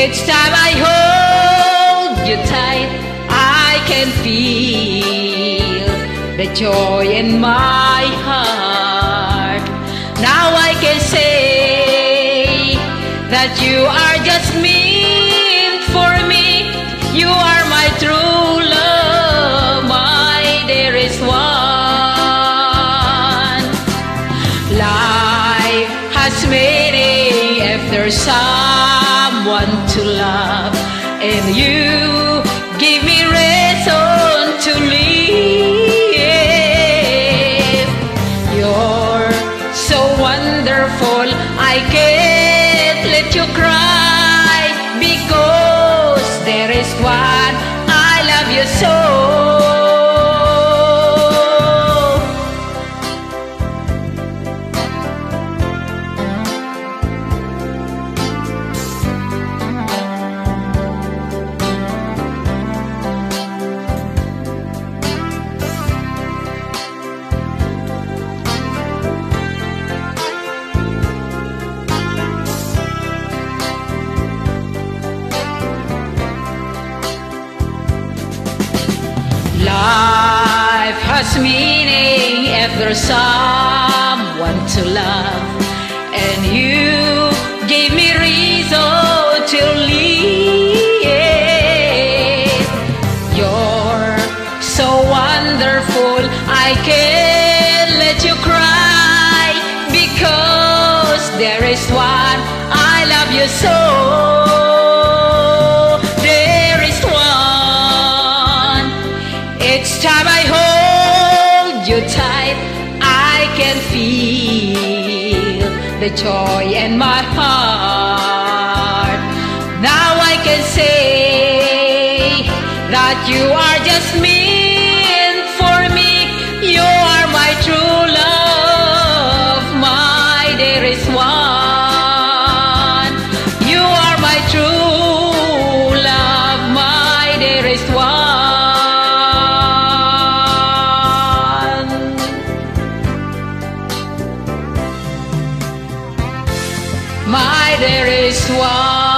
Each time I hold you tight, I can feel the joy in my heart. Now I can say that you are just meant for me. You are my true love, my dearest one. Life has meaning if there's someone to love, and you give me reason to live. You're so wonderful, I can't let you cry, because there is one I love you so. Life has meaning if there's someone to love, and you gave me reason to live. You're so wonderful, I can't let you cry, because there is one I love you so. Each time I hold you tight, I can feel the joy in my heart. Now I can say that you are just meant for me. You are my true love, my dearest one. You are my true love, my dearest one. My dearest one.